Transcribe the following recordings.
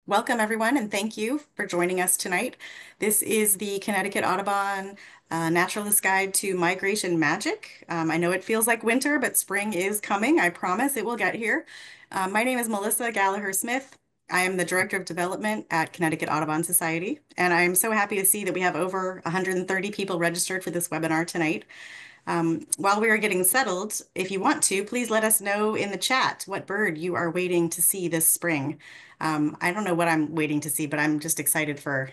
Welcome, everyone, and thank you for joining us tonight. This is the Connecticut Audubon Naturalist Guide to Migration Magic. I know it feels like winter, but spring is coming. I promise it will get here. My name is Melissa Gallagher Smith. I am the Director of Development at Connecticut Audubon Society, and I'm so happy to see that we have over 130 people registered for this webinar tonight. While we are getting settled, if you want to, please let us know in the chat what bird you are waiting to see this spring. I don't know what I'm waiting to see, but I'm just excited for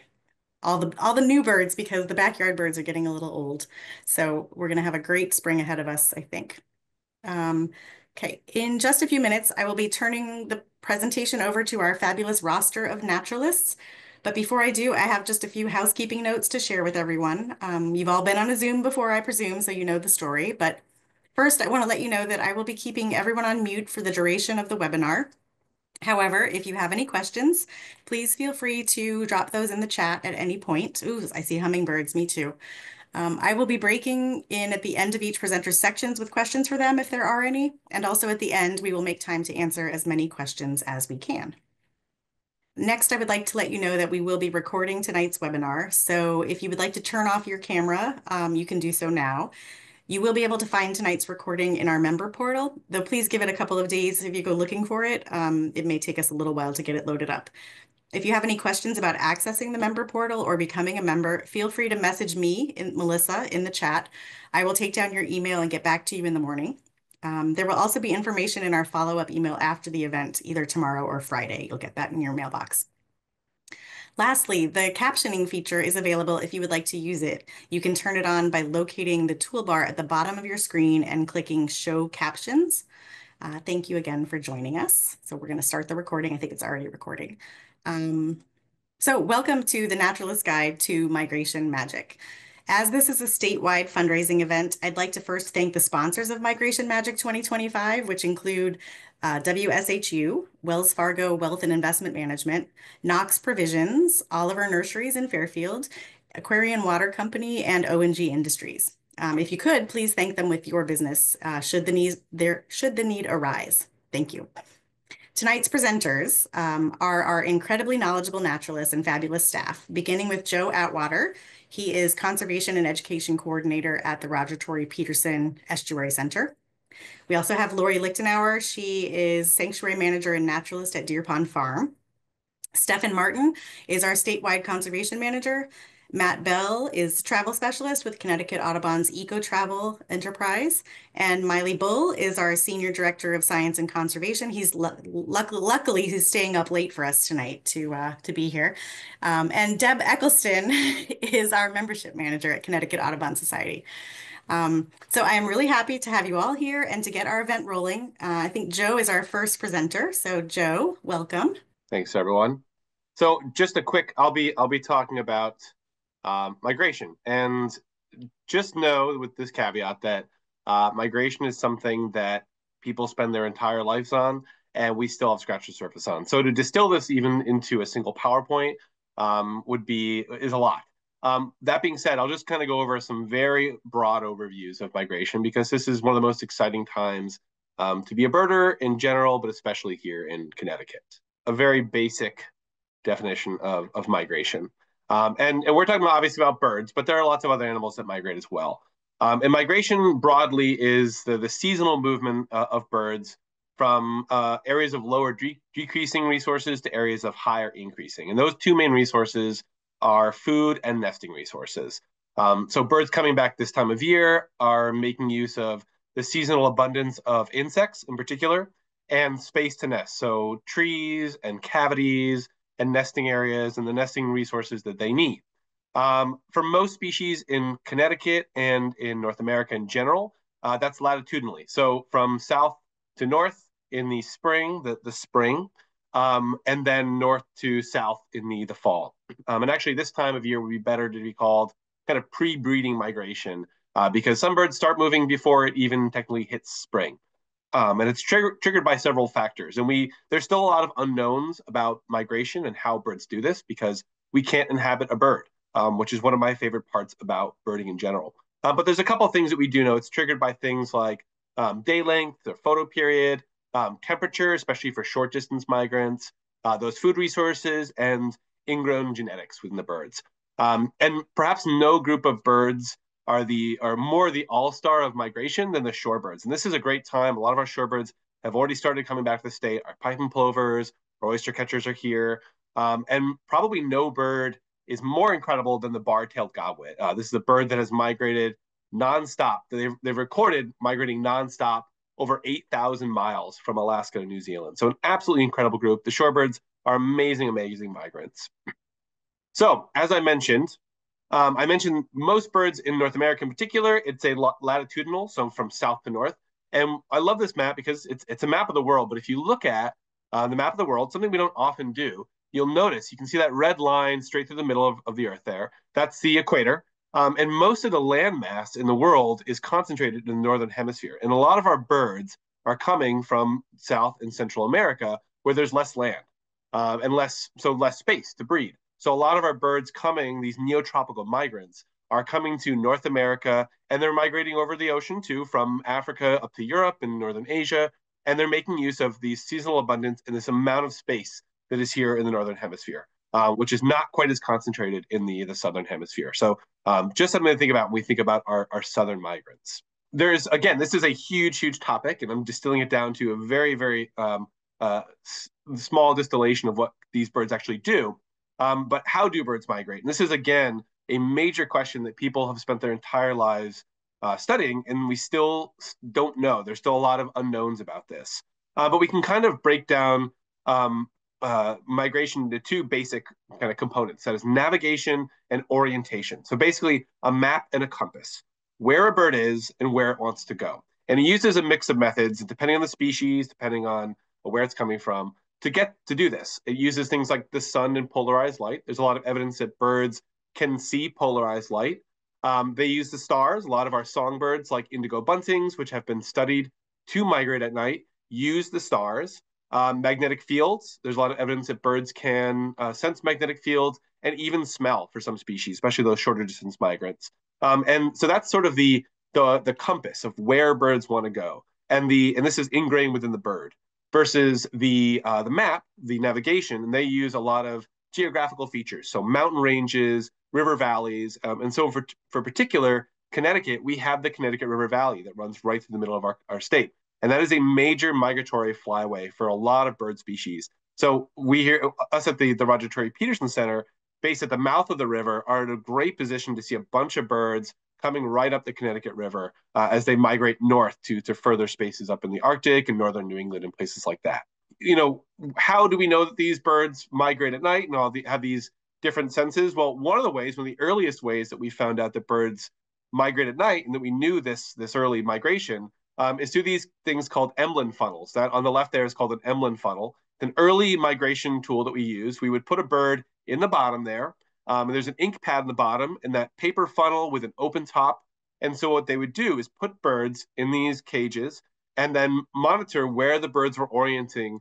all the new birds because the backyard birds are getting a little old. So we're going to have a great spring ahead of us, I think. Um, okay, in just a few minutes, I will be turning the presentation over to our fabulous roster of naturalists. But before I do, I have just a few housekeeping notes to share with everyone. You've all been on a Zoom before, I presume, so you know the story. But first, I want to let you know that I will be keeping everyone on mute for the duration of the webinar. However, if you have any questions, please feel free to drop those in the chat at any point. Ooh, I see hummingbirds, me too. I will be breaking in at the end of each presenter's sections with questions for them if there are any. And also at the end, we will make time to answer as many questions as we can. Next, I would like to let you know that we will be recording tonight's webinar. So if you would like to turn off your camera, you can do so now. You will be able to find tonight's recording in our member portal, though please give it a couple of days if you go looking for it. It may take us a little while to get it loaded up. If you have any questions about accessing the member portal or becoming a member, feel free to message me, Melissa, in the chat. I will take down your email and get back to you in the morning. There will also be information in our follow-up email after the event, either tomorrow or Friday. You'll get that in your mailbox. Lastly, the captioning feature is available if you would like to use it. You can turn it on by locating the toolbar at the bottom of your screen and clicking Show Captions. Thank you again for joining us. So we're going to start the recording. I think it's already recording. So welcome to the Naturalist Guide to Migration Magic. As this is a statewide fundraising event, I'd like to first thank the sponsors of Migration Magic 2025, which include WSHU, Wells Fargo Wealth and Investment Management, Knox Provisions, Oliver Nurseries in Fairfield, Aquarian Water Company, and O&G Industries. If you could, please thank them with your business should the need arise. Thank you. Tonight's presenters are our incredibly knowledgeable naturalists and fabulous staff, beginning with Joe Atwater. He is Conservation and Education Coordinator at the Roger Tory Peterson Estuary Center. We also have Lori Lichtenauer. She is Sanctuary Manager and Naturalist at Deer Pond Farm. Stefan Martin is our statewide conservation manager. Matt Bell is travel specialist with Connecticut Audubon's Eco Travel Enterprise. And Miley Bull is our senior director of science and conservation. He's luckily he's staying up late for us tonight to be here. And Deb Eccleston is our membership manager at Connecticut Audubon Society. So I am really happy to have you all here and to get our event rolling. I think Joe is our first presenter. So Joe, welcome. Thanks, everyone. So just a quick, I'll be talking about migration, and just know with this caveat that migration is something that people spend their entire lives on, and we still have scratched the surface on. So to distill this even into a single PowerPoint is a lot. That being said, I'll just kind of go over some very broad overviews of migration because this is one of the most exciting times to be a birder in general, but especially here in Connecticut. A very basic definition of migration. And we're talking obviously about birds, but there are lots of other animals that migrate as well. And migration broadly is the seasonal movement of birds from areas of lower decreasing resources to areas of higher increasing. And those two main resources are food and nesting resources. So birds coming back this time of year are making use of the seasonal abundance of insects in particular, and space to nest. So trees and cavities and nesting areas and the nesting resources that they need. For most species in Connecticut and in North America in general, that's latitudinally. So from south to north in the spring, the spring, and then north to south in the fall. And actually this time of year would be better to be called kind of pre-breeding migration because some birds start moving before it even technically hits spring. And it's triggered by several factors. And there's still a lot of unknowns about migration and how birds do this because we can't inhabit a bird, which is one of my favorite parts about birding in general. But there's a couple of things that we do know. It's triggered by things like day length, the photoperiod, temperature, especially for short distance migrants, those food resources and ingrown genetics within the birds. And perhaps no group of birds are more the all-star of migration than the shorebirds. And this is a great time. A lot of our shorebirds have already started coming back to the state. Our piping plovers, our oyster catchers are here. And probably no bird is more incredible than the bar-tailed godwit. This is a bird that has migrated nonstop. They've recorded migrating nonstop over 8,000 miles from Alaska to New Zealand. So an absolutely incredible group. The shorebirds are amazing, amazing migrants. So as I mentioned most birds in North America in particular, it's a latitudinal, so from south to north. And I love this map because it's a map of the world. But if you look at the map of the world, something we don't often do, you'll notice you can see that red line straight through the middle of the Earth there. That's the equator. And most of the land mass in the world is concentrated in the northern hemisphere. And a lot of our birds are coming from South and Central America, where there's less land and less space to breed. So a lot of our birds coming, these neotropical migrants, are coming to North America, and they're migrating over the ocean too, from Africa up to Europe and Northern Asia. And they're making use of the seasonal abundance and this amount of space that is here in the Northern Hemisphere, which is not quite as concentrated in the Southern Hemisphere. So just something to think about when we think about our Southern migrants. Again, this is a huge, huge topic, and I'm distilling it down to a very, very small distillation of what these birds actually do. But how do birds migrate? And this is, again, a major question that people have spent their entire lives studying, and we still don't know. There's still a lot of unknowns about this. But we can kind of break down migration into two basic kind of components. That is navigation and orientation. So basically, a map and a compass, where a bird is and where it wants to go. And it uses a mix of methods, depending on the species, depending on where it's coming from, to do this. It uses things like the sun and polarized light. There's a lot of evidence that birds can see polarized light. They use the stars. A lot of our songbirds, like indigo buntings, which have been studied to migrate at night, use the stars. Magnetic fields. There's a lot of evidence that birds can sense magnetic fields and even smell for some species, especially those shorter distance migrants. And so that's sort of the compass of where birds want to go, and this is ingrained within the bird versus the map, the navigation, and they use a lot of geographical features, so mountain ranges, river valleys, and so for particular Connecticut, we have the Connecticut River Valley that runs right through the middle of our state. And that is a major migratory flyway for a lot of bird species. So us at the Roger Tory Peterson Center, based at the mouth of the river, are in a great position to see a bunch of birds coming right up the Connecticut River as they migrate north to further spaces up in the Arctic and northern New England and places like that. How do we know that these birds migrate at night and have these different senses? Well, one of the earliest ways that we found out that birds migrate at night and that we knew this early migration is through these things called Emblem funnels. That on the left there is called an Emblem funnel. It's an early migration tool that we use. We would put a bird in the bottom there. And there's an ink pad in the bottom and that paper funnel with an open top. And so what they would do is put birds in these cages and then monitor where the birds were orienting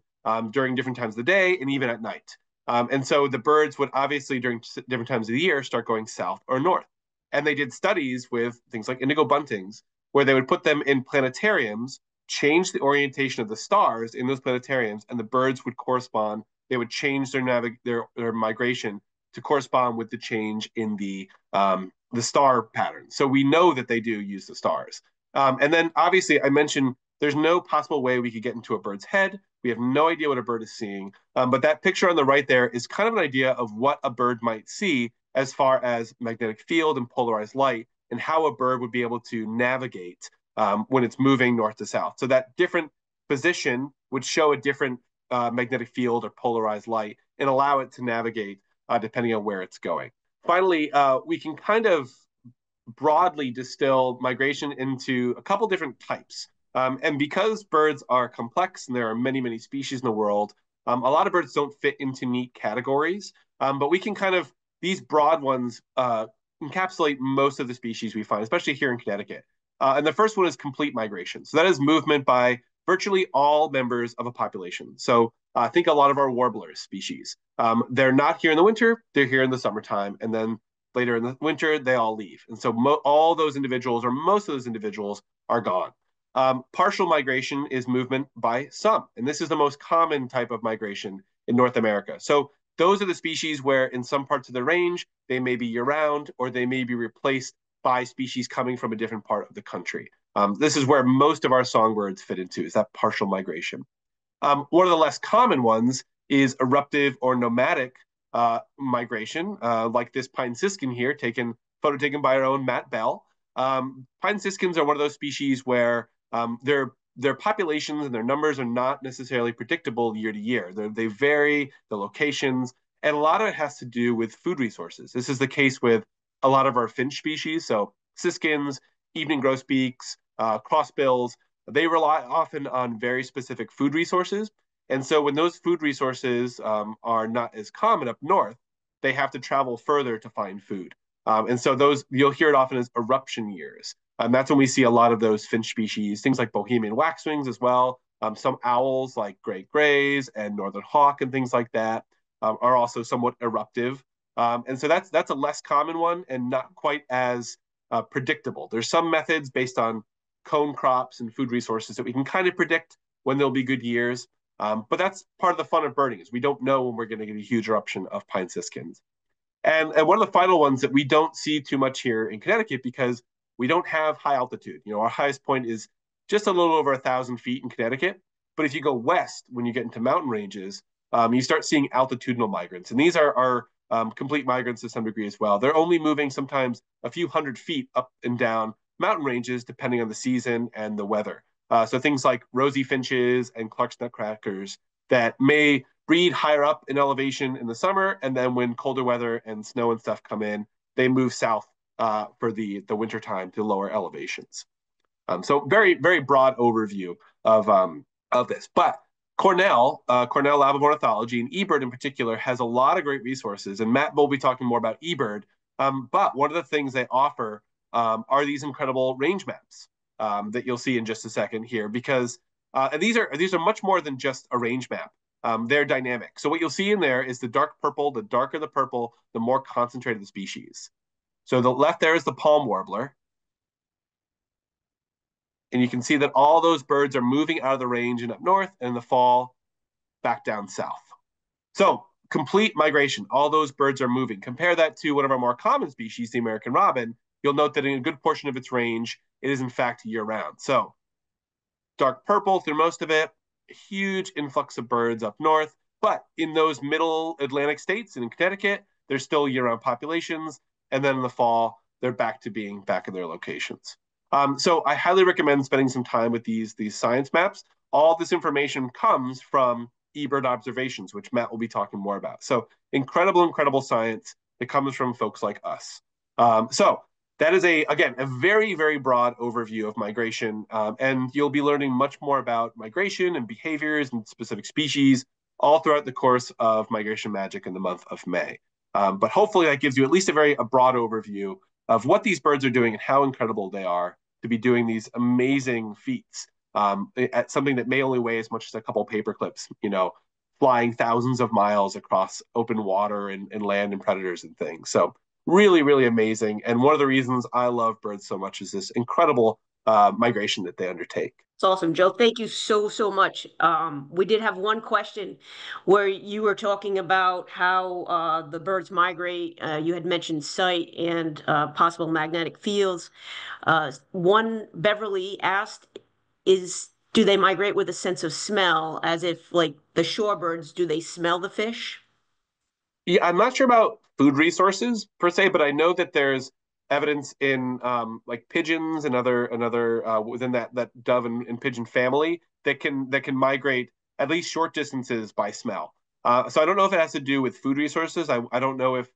during different times of the day and even at night. And so the birds would obviously during different times of the year start going south or north. And they did studies with things like indigo buntings where they would put them in planetariums, change the orientation of the stars in those planetariums, and the birds would correspond. They would change their migration to correspond with the change in the star pattern. So we know that they do use the stars. And then obviously I mentioned there's no possible way we could get into a bird's head. We have no idea what a bird is seeing. But that picture on the right there is kind of an idea of what a bird might see as far as magnetic field and polarized light and how a bird would be able to navigate when it's moving north to south. So that different position would show a different magnetic field or polarized light and allow it to navigate depending on where it's going. Finally, we can kind of broadly distill migration into a couple different types. And because birds are complex and there are many, many species in the world, a lot of birds don't fit into neat categories. But we can these broad ones encapsulate most of the species we find, especially here in Connecticut. And the first one is complete migration. So that is movement by virtually all members of a population. So think a lot of our warblers species. They're not here in the winter, they're here in the summertime. And then later in the winter, they all leave. And so all those individuals or most of those individuals are gone. Partial migration is movement by some. And this is the most common type of migration in North America. So those are the species where in some parts of the range, they may be year round or they may be replaced by species coming from a different part of the country. This is where most of our songbirds fit into, is that partial migration. One of the less common ones is eruptive or nomadic migration, like this pine siskin here, photo taken by our own Matt Bell. Pine siskins are one of those species where their populations and their numbers are not necessarily predictable year to year. They vary, the locations, and a lot of it has to do with food resources. This is the case with a lot of our finch species, so siskins, evening grosbeaks, crossbills. They rely often on very specific food resources. And so when those food resources are not as common up north, they have to travel further to find food. And so those you'll hear it often as eruption years. That's when we see a lot of those finch species, things like Bohemian waxwings as well. Some owls like great grays and northern hawk and things like that are also somewhat eruptive. And so that's a less common one and not quite as predictable. There's some methods based on cone crops and food resources that we can kind of predict when there'll be good years. But that's part of the fun of birding is we don't know when we're going to get a huge eruption of pine siskins. And one of the final ones that we don't see too much here in Connecticut because we don't have high altitude. Our highest point is just a little over 1,000 feet in Connecticut. But if you go west, when you get into mountain ranges, you start seeing altitudinal migrants. And these are complete migrants to some degree as well. They're only moving sometimes a few 100 feet up and down mountain ranges depending on the season and the weather. So things like rosy finches and Clark's nutcrackers that may breed higher up in elevation in the summer, and then when colder weather and snow and stuff come in, they move south for the winter time to lower elevations. So very very broad overview of this, but Cornell Lab of Ornithology and eBird in particular has a lot of great resources, and Matt will be talking more about eBird. But one of the things they offer are these incredible range maps that you'll see in just a second here, because and these are much more than just a range map. They're dynamic. So what you'll see in there is the dark purple. The darker the purple, the more concentrated the species. So the left there is the palm warbler, and you can see that all those birds are moving out of the range and up north, and in the fall back down south. So complete migration. All those birds are moving. Compare that to one of our more common species, the American robin. You'll note that in a good portion of its range, it is in fact year round. So dark purple through most of it, huge influx of birds up north. But in those middle Atlantic states and in Connecticut, there's still year round populations. And then in the fall, they're back to being back in their locations. So I highly recommend spending some time with these science maps. All this information comes from eBird observations, which Matt will be talking more about. So incredible, incredible science that comes from folks like us. So that is again a very very broad overview of migration, and you'll be learning much more about migration and behaviors and specific species all throughout the course of Migration Magic in the month of May. But hopefully that gives you at least a broad overview of what these birds are doing and how incredible they are to be doing these amazing feats at something that may only weigh as much as a couple paper clips, flying thousands of miles across open water and land and predators and things. So really, really amazing. And one of the reasons I love birds so much is this incredible migration that they undertake. It's awesome, Joe. Thank you so, so much. We did have one question where you were talking about how the birds migrate. You had mentioned sight and possible magnetic fields. One, Beverly asked, do they migrate with a sense of smell, as if like the shorebirds, do they smell the fish? Yeah, I'm not sure about food resources per se, but I know that there's evidence in like pigeons and other within that dove and pigeon family that can migrate at least short distances by smell. So I don't know if it has to do with food resources. I don't know if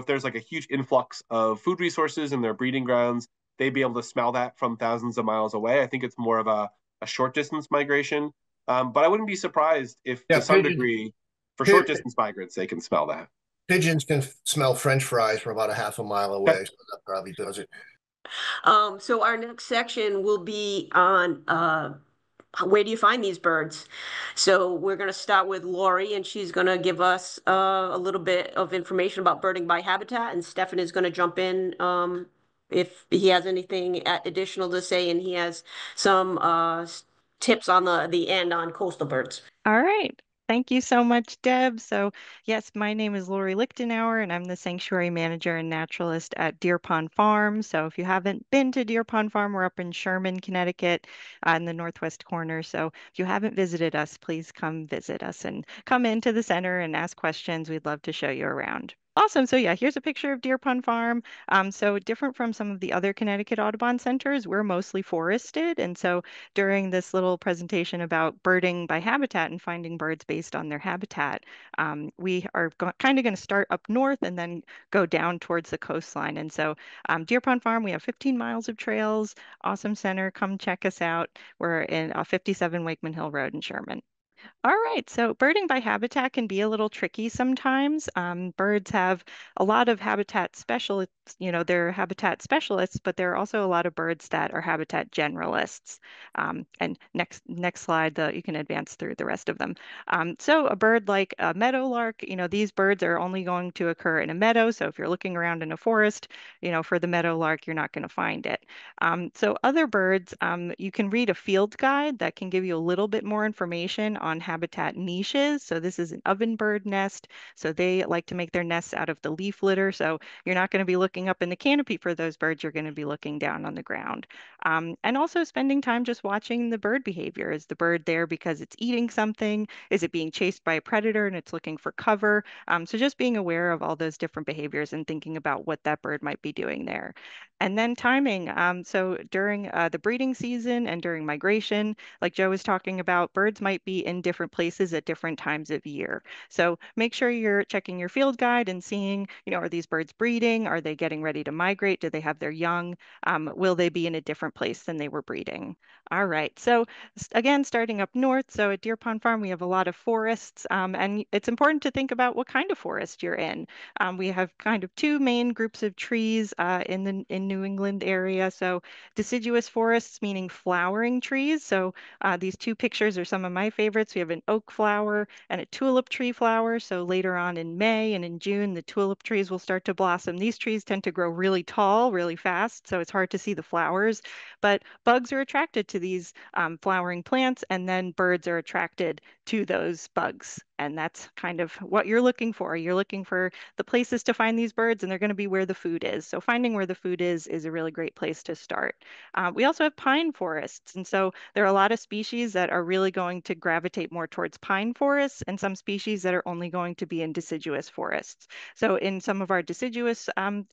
there's like a huge influx of food resources in their breeding grounds, they'd be able to smell that from thousands of miles away. I think it's more of a short distance migration. But I wouldn't be surprised if to Yeah, some degree for short distance migrants they can smell that. pigeons can smell French fries from about a half a mile away, so that probably does it. So our next section will be on where do you find these birds? So we're going to start with Lori, and she's going to give us a little bit of information about birding by habitat, and Stefan is going to jump in if he has anything additional to say, and he has some tips on the end on coastal birds. All right. Thank you so much, Deb. So, yes, my name is Lori Lichtenauer, and I'm the sanctuary manager and naturalist at Deer Pond Farm. So, if you haven't been to Deer Pond Farm, we're up in Sherman, Connecticut, in the northwest corner. So, if you haven't visited us, please come visit us and come into the center and ask questions. We'd love to show you around. Awesome. So yeah, here's a picture of Deer Pond Farm. So different from some of the other Connecticut Audubon centers, we're mostly forested. And so during this little presentation about birding by habitat and finding birds based on their habitat. We are kind of going to start up north and then go down towards the coastline. And so Deer Pond Farm, we have 15 miles of trails, awesome center. Come check us out. We're in 57 Wakeman Hill Road in Sherman. All right, so birding by habitat can be a little tricky sometimes. Birds have a lot of habitat specialists, they're habitat specialists, but there are also a lot of birds that are habitat generalists. And next slide, you can advance through the rest of them. So a bird like a meadowlark, these birds are only going to occur in a meadow. So if you're looking around in a forest, for the meadowlark, you're not going to find it. So other birds, you can read a field guide that can give you a little bit more information on habitat niches. So this is an ovenbird nest. So they like to make their nests out of the leaf litter. So you're not going to be looking up in the canopy for those birds. You're going to be looking down on the ground. And also spending time just watching the bird behavior. Is the bird there because it's eating something? Is it being chased by a predator and it's looking for cover? So just being aware of all those different behaviors and thinking about what that bird might be doing there. And then timing. So during the breeding season and during migration, like Joe was talking about, birds might be in different places at different times of year. So make sure you're checking your field guide and seeing, are these birds breeding? Are they getting ready to migrate? Do they have their young? Will they be in a different place than they were breeding? All right. So again, starting up north. So at Deer Pond Farm, we have a lot of forests, and it's important to think about what kind of forest you're in. We have kind of two main groups of trees in New England area. So deciduous forests, meaning flowering trees. So these two pictures are some of my favorites. We have an oak flower and a tulip tree flower. So later on in May and in June, the tulip trees will start to blossom. These trees tend to grow really tall, really fast, so it's hard to see the flowers. But bugs are attracted to these flowering plants, and then birds are attracted to those bugs. And that's kind of what you're looking for. You're looking for the places to find these birds, and they're going to be where the food is. So finding where the food is a really great place to start. We also have pine forests, and so there are a lot of species that are really going to gravitate more towards pine forests, and some species that are only going to be in deciduous forests. So in some of our deciduous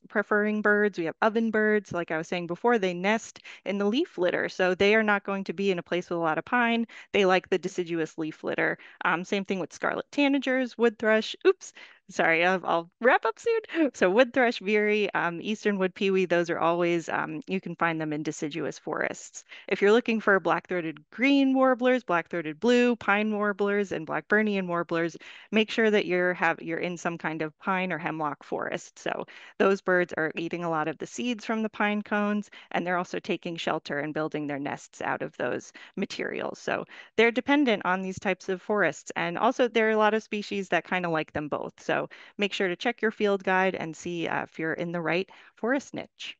preferring birds, we have oven birds. Like I was saying before, they nest in the leaf litter, so they are not going to be in a place with a lot of pine. They like the deciduous leaf litter. Same thing with scarlet tanagers, wood thrush. Oops, sorry, I'll wrap up soon. So wood thrush, veery, eastern wood pewee, those are always, you can find them in deciduous forests. If you're looking for black-throated green warblers, black-throated blue, pine warblers, and Blackburnian warblers, make sure that you're in some kind of pine or hemlock forest. So those birds are eating a lot of the seeds from the pine cones, and they're also taking shelter and building their nests out of those materials. So they're dependent on these types of forests. And also there are a lot of species that kind of like them both. So make sure to check your field guide and see if you're in the right forest niche.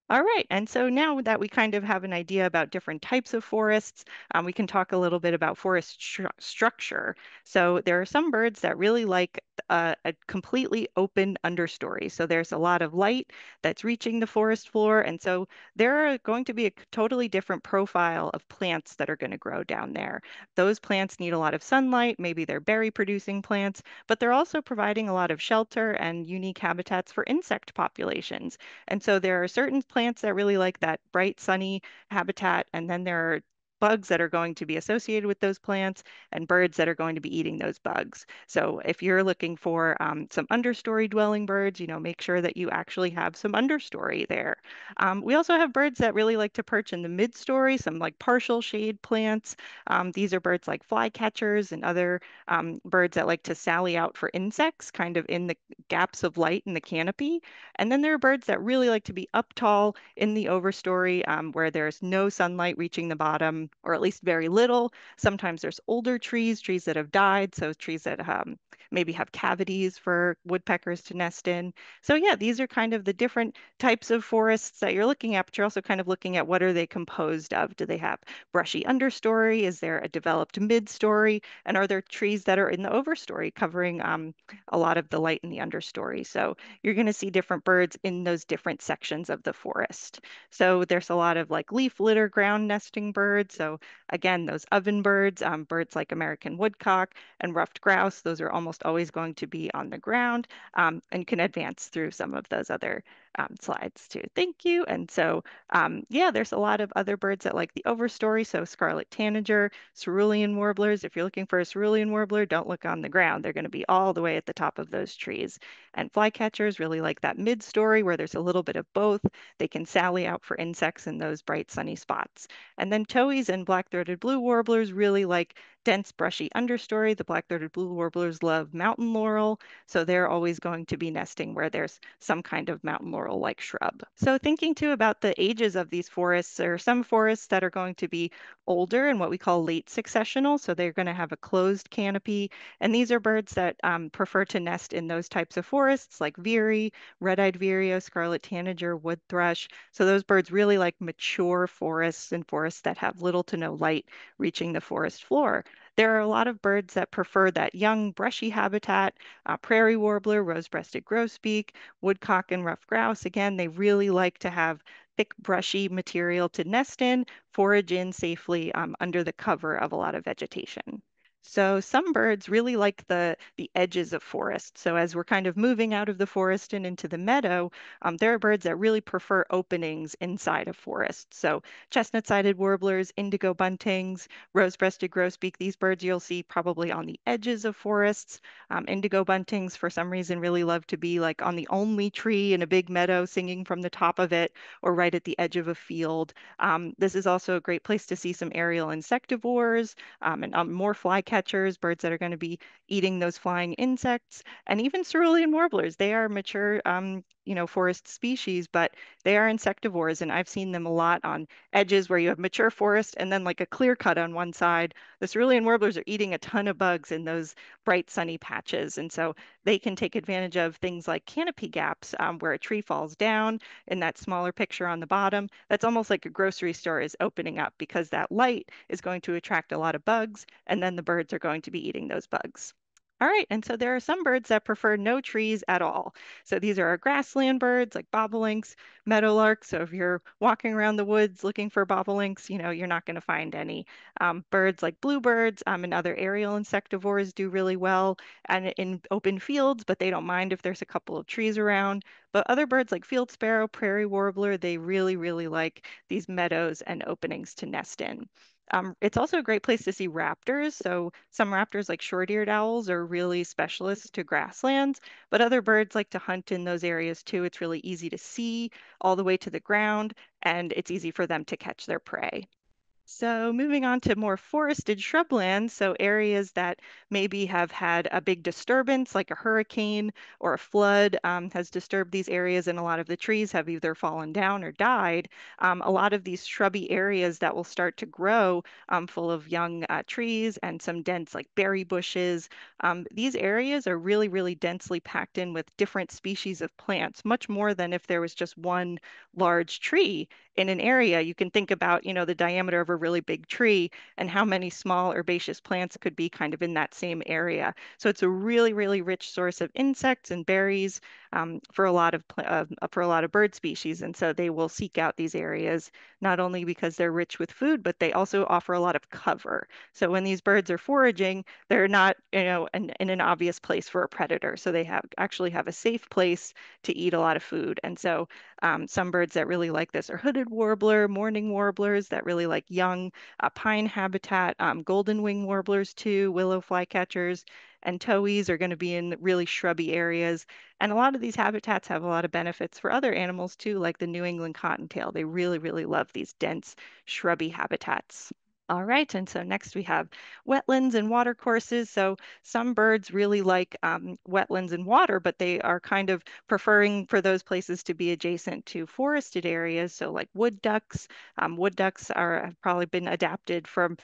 All right, and so now that we kind of have an idea about different types of forests, we can talk a little bit about forest structure. So there are some birds that really like a completely open understory. So there's a lot of light that's reaching the forest floor, and so there are going to be a totally different profile of plants that are going to grow down there. Those plants need a lot of sunlight, maybe they're berry producing plants, but they're also providing a lot of shelter and unique habitats for insect populations. And so there are certain plants that really like that bright, sunny habitat, and then there are bugs that are going to be associated with those plants and birds that are going to be eating those bugs. So if you're looking for some understory dwelling birds, make sure that you actually have some understory there. We also have birds that really like to perch in the mid-story, some like partial shade plants. These are birds like flycatchers and other birds that like to sally out for insects, kind of in the gaps of light in the canopy. And then there are birds that really like to be up tall in the overstory where there's no sunlight reaching the bottom. or at least very little. Sometimes there's older trees, trees that have died, so trees that maybe have cavities for woodpeckers to nest in. So yeah, these are kind of the different types of forests that you're looking at, but you're also kind of looking at what are they composed of? Do they have brushy understory? Is there a developed midstory? And are there trees that are in the overstory covering a lot of the light in the understory? So you're going to see different birds in those different sections of the forest. So there's a lot of like leaf litter ground nesting birds. So again, those oven birds, birds like American woodcock and ruffed grouse, those are almost always going to be on the ground, and can advance through some of those other slides too. Thank you. And so, yeah, there's a lot of other birds that like the overstory. So scarlet tanager, cerulean warblers. If you're looking for a cerulean warbler, don't look on the ground. They're going to be all the way at the top of those trees. And flycatchers really like that mid-story where there's a little bit of both. They can sally out for insects in those bright sunny spots. And then towhees and black-throated blue warblers really like dense brushy understory. The black-throated blue warblers love mountain laurel, so they're always going to be nesting where there's some kind of mountain laurel-like shrub. So thinking too about the ages of these forests, there are some forests that are going to be older and what we call late successional, so they're going to have a closed canopy, and these are birds that prefer to nest in those types of forests like veery, red-eyed vireo, scarlet tanager, wood thrush. So those birds really like mature forests and forests that have little to no light reaching the forest floor. There are a lot of birds that prefer that young, brushy habitat. Prairie warbler, rose-breasted grosbeak, woodcock, and ruffed grouse. Again, they really like to have thick, brushy material to nest in, forage in safely under the cover of a lot of vegetation. So some birds really like the edges of forest. So as we're kind of moving out of the forest and into the meadow, there are birds that really prefer openings inside of forest. So chestnut-sided warblers, indigo buntings, rose-breasted grosbeak, these birds you'll see probably on the edges of forests. Indigo buntings, for some reason, really love to be like on the only tree in a big meadow, singing from the top of it, or right at the edge of a field. This is also a great place to see some aerial insectivores, and more flycatchers, birds that are going to be eating those flying insects, and even cerulean warblers. They are mature, forest species, but they are insectivores, and I've seen them a lot on edges where you have mature forest and then like a clear cut on one side. The cerulean warblers are eating a ton of bugs in those bright sunny patches, and so they can take advantage of things like canopy gaps, where a tree falls down in that smaller picture on the bottom. That's almost like a grocery store is opening up because that light is going to attract a lot of bugs, and then the birds are going to be eating those bugs. All right, and so there are some birds that prefer no trees at all. So these are our grassland birds like bobolinks, meadowlarks. So if you're walking around the woods looking for bobolinks, you're not going to find any. Birds like bluebirds and other aerial insectivores do really well and in open fields, but they don't mind if there's a couple of trees around. But other birds like field sparrow, prairie warbler, they really, really like these meadows and openings to nest in. It's also a great place to see raptors. So some raptors, like short-eared owls, are really specialists to grasslands, but other birds like to hunt in those areas too. It's really easy to see all the way to the ground, and it's easy for them to catch their prey. So moving on to more forested shrublands, so areas that maybe have had a big disturbance, like a hurricane or a flood has disturbed these areas, and a lot of the trees have either fallen down or died. A lot of these shrubby areas that will start to grow full of young trees and some dense like berry bushes. These areas are really, really densely packed in with different species of plants, much more than if there was just one large tree in an area. You can think about, the diameter of a really big tree and how many small herbaceous plants could be kind of in that same area. So it's a really, really rich source of insects and berries for a lot of for a lot of bird species. And so they will seek out these areas not only because they're rich with food, but they also offer a lot of cover. So when these birds are foraging, they're not, in an obvious place for a predator. So they actually have a safe place to eat a lot of food. And so some birds that really like this are hooded warbler, mourning warblers that really like young pine habitat, golden wing warblers too, willow flycatchers, and towhees are going to be in really shrubby areas. And a lot of these habitats have a lot of benefits for other animals too, like the New England cottontail. They really, really love these dense, shrubby habitats. All right, and so next we have wetlands and water courses. So some birds really like wetlands and water, but they are kind of preferring for those places to be adjacent to forested areas. So like wood ducks, wood ducks have probably been adapted from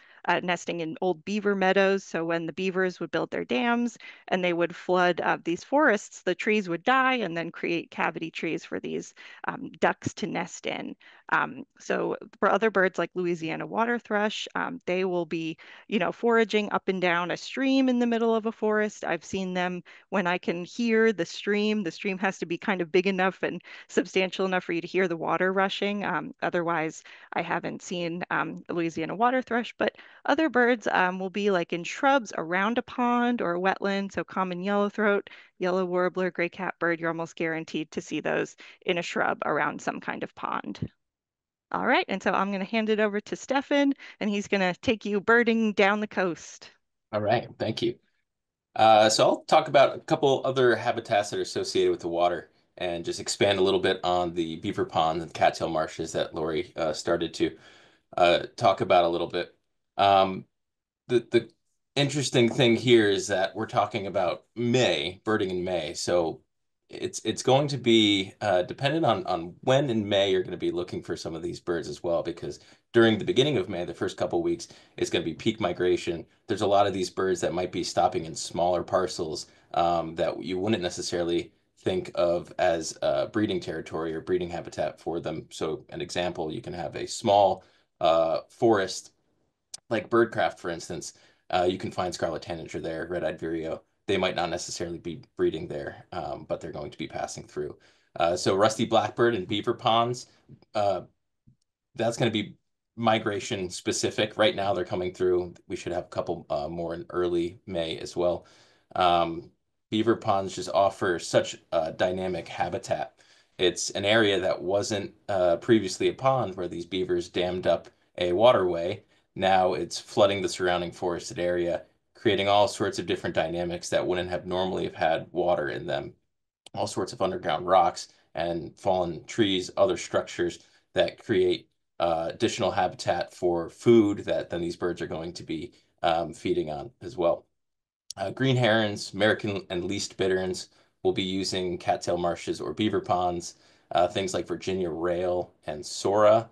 nesting in old beaver meadows. So when the beavers would build their dams and they would flood these forests, the trees would die and then create cavity trees for these ducks to nest in. So for other birds like Louisiana water thrush, they will be, foraging up and down a stream in the middle of a forest. I've seen them when I can hear the stream. The stream has to be kind of big enough and substantial enough for you to hear the water rushing. Otherwise, I haven't seen Louisiana water thrush, but other birds will be like in shrubs around a pond or a wetland. So common yellowthroat, yellow warbler, gray catbird, you're almost guaranteed to see those in a shrub around some kind of pond. All right, and so I'm going to hand it over to Stefan, and he's going to take you birding down the coast. All right, thank you. So I'll talk about a couple other habitats that are associated with the water and just expand a little bit on the beaver ponds and cattail marshes that Lori started to talk about a little bit. Um, the interesting thing here is that we're talking about May, birding in May. So it's going to be dependent on when in May you're going to be looking for some of these birds as well, because during the beginning of May, the first couple of weeks, it's going to be peak migration. There's a lot of these birds that might be stopping in smaller parcels that you wouldn't necessarily think of as breeding territory or breeding habitat for them. So an example, you can have a small forest like birdcraft, for instance. You can find scarlet tanager there, red-eyed vireo. They might not necessarily be breeding there, but they're going to be passing through. So rusty blackbird and beaver ponds, uh, that's going to be migration specific. Right now, they're coming through. We should have a couple more in early May as well. Um, Beaver ponds just offer such a dynamic habitat. It's an area that wasn't previously a pond where these beavers dammed up a waterway. Now it's flooding the surrounding forested area, creating all sorts of different dynamics that wouldn't have normally have had water in them, all sorts of underground rocks and fallen trees, other structures that create additional habitat for food that then these birds are going to be feeding on as well. Green herons, American and least bitterns will be using cattail marshes or beaver ponds, things like Virginia rail and sora,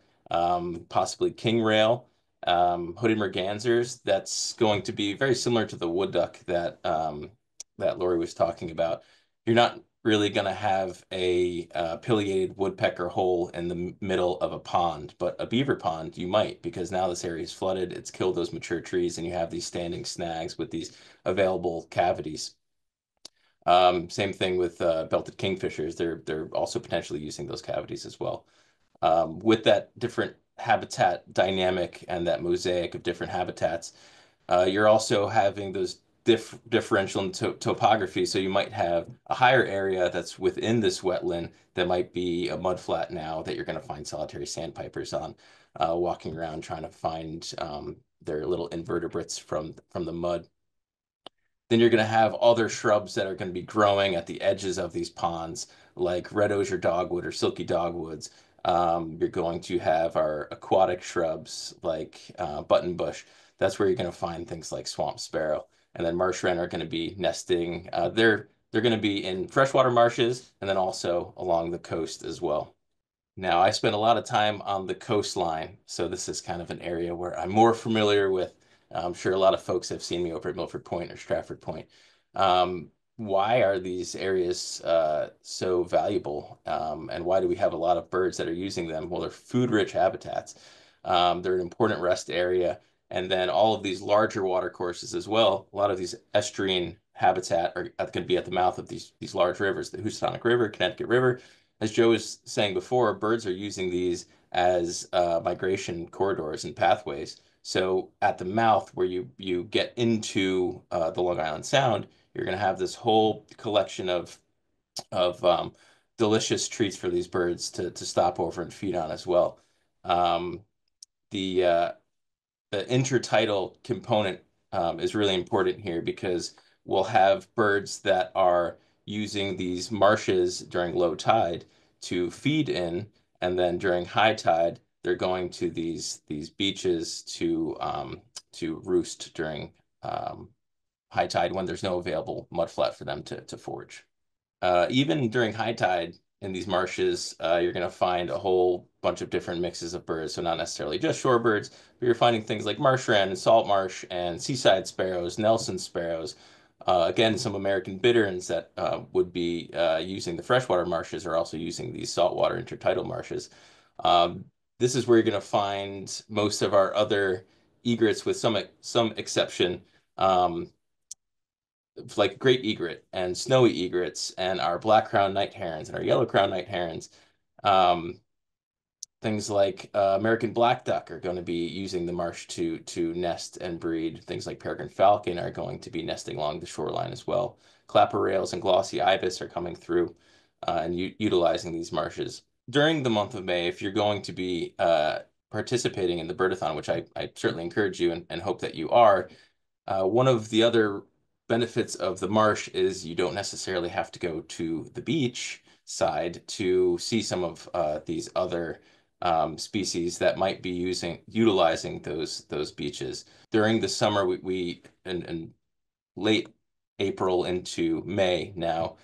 possibly king rail, hooded mergansers. That's going to be very similar to the wood duck that Lori was talking about. You're not really going to have a pileated woodpecker hole in the middle of a pond, but a beaver pond you might, because now this area is flooded, it's killed those mature trees, and you have these standing snags with these available cavities. Same thing with belted kingfishers. They're also potentially using those cavities as well. With that different habitat dynamic and that mosaic of different habitats, you're also having those differential in topography. So you might have a higher area that's within this wetland that might be a mudflat now that you're going to find solitary sandpipers on, walking around trying to find their little invertebrates from the mud. Then you're going to have other shrubs that are going to be growing at the edges of these ponds, like red osier dogwood or silky dogwoods. You're going to have our aquatic shrubs like buttonbush. That's where you're going to find things like swamp sparrow. And then marsh wren are going to be nesting. They're going to be in freshwater marshes and then also along the coast as well. Now, I spend a lot of time on the coastline, so this is kind of an area where I'm more familiar with. I'm sure a lot of folks have seen me over at Milford Point or Stratford Point. Why are these areas so valuable? And why do we have a lot of birds that are using them? Well, they're food-rich habitats. They're an important rest area. And then all of these larger water courses as well. A lot of these estuarine habitat are going to be at the mouth of these large rivers, the Housatonic River, Connecticut River. As Joe was saying before, birds are using these as migration corridors and pathways. So at the mouth where you get into the Long Island Sound, you're going to have this whole collection of delicious treats for these birds to stop over and feed on as well. Um, the the intertidal component is really important here because we'll have birds that are using these marshes during low tide to feed in, and then during high tide, they're going to these beaches to roost during high tide when there's no available mudflat for them to forage. Even during high tide in these marshes, you're going to find a whole bunch of different mixes of birds. So not necessarily just shorebirds, but you're finding things like marsh wren and salt marsh and seaside sparrows, Nelson sparrows. Again, some American bitterns that would be using the freshwater marshes are also using these saltwater intertidal marshes. Um, this is where you're going to find most of our other egrets, with some exception. Um, like great egret and snowy egrets and our black crowned night herons and our yellow crowned night herons. Um, Things like American black duck are going to be using the marsh to nest and breed. Things like peregrine falcon are going to be nesting along the shoreline as well. Clapper rails and glossy ibis are coming through and utilizing these marshes. During the month of May, if you're going to be participating in the birdathon, which I certainly encourage you and hope that you are, one of the other benefits of the marsh is you don't necessarily have to go to the beach side to see some of these other species that might be utilizing those beaches. During the summer, we and late April into May now,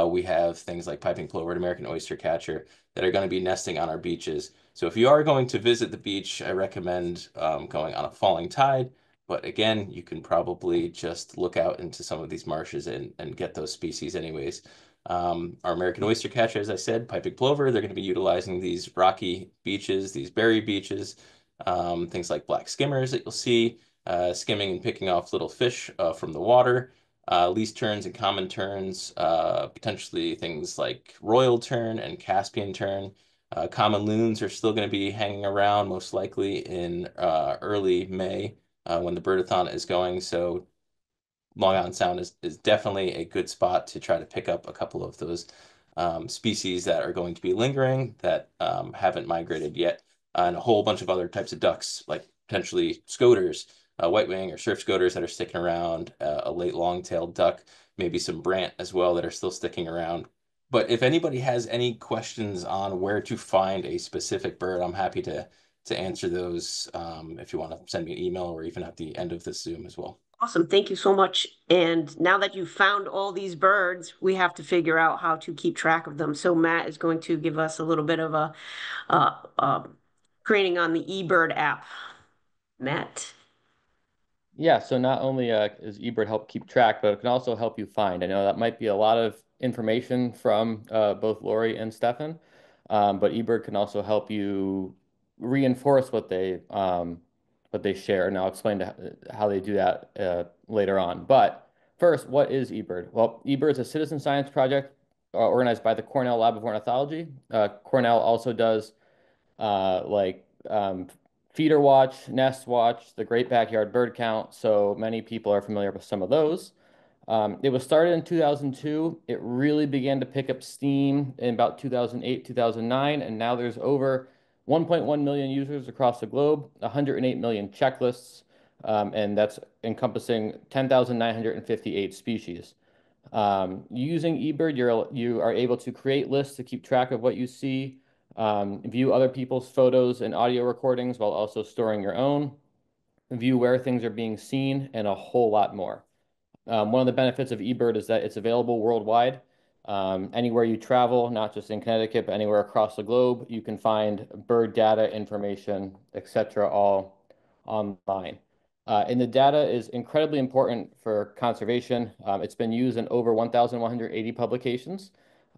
we have things like piping plover and American oyster catcher that are going to be nesting on our beaches. So if you are going to visit the beach, I recommend going on a falling tide. But again, you can probably just look out into some of these marshes and get those species anyways. Our American oyster catcher, as I said, piping plover, they're going to be utilizing these rocky beaches, these berry beaches, things like black skimmers that you'll see, skimming and picking off little fish from the water, least terns and common terns, potentially things like royal tern and Caspian tern. Common loons are still going to be hanging around, most likely in early May when the birdathon is going. So Long Island Sound is definitely a good spot to try to pick up a couple of those species that are going to be lingering that haven't migrated yet, and a whole bunch of other types of ducks, like potentially scoters, white wing or surf scoters that are sticking around, a late long-tailed duck, maybe some brant as well that are still sticking around. But if anybody has any questions on where to find a specific bird, I'm happy to answer those if you want to send me an email or even at the end of this Zoom as well. Awesome. Thank you so much. And now that you've found all these birds, we have to figure out how to keep track of them. So Matt is going to give us a little bit of a uh, uh, training on the eBird app. Matt. Yeah, so not only does eBird help keep track, but it can also help you find. I know that might be a lot of information from both Lori and Stefan, but eBird can also help you reinforce what they share, and I'll explain how they do that later on. But first, what is eBird? Well, eBird is a citizen science project organized by the Cornell Lab of Ornithology. Cornell also does like Feeder Watch, Nest Watch, the Great Backyard Bird Count. So many people are familiar with some of those. It was started in 2002. It really began to pick up steam in about 2008, 2009, and now there's over 1.1 million users across the globe, 108 million checklists, and that's encompassing 10,958 species. Using eBird, you are able to create lists to keep track of what you see, view other people's photos and audio recordings while also storing your own, view where things are being seen, and a whole lot more. One of the benefits of eBird is that it's available worldwide. Anywhere you travel, not just in Connecticut, but anywhere across the globe, you can find bird data, information, etc., all online. And the data is incredibly important for conservation. It's been used in over 1,180 publications.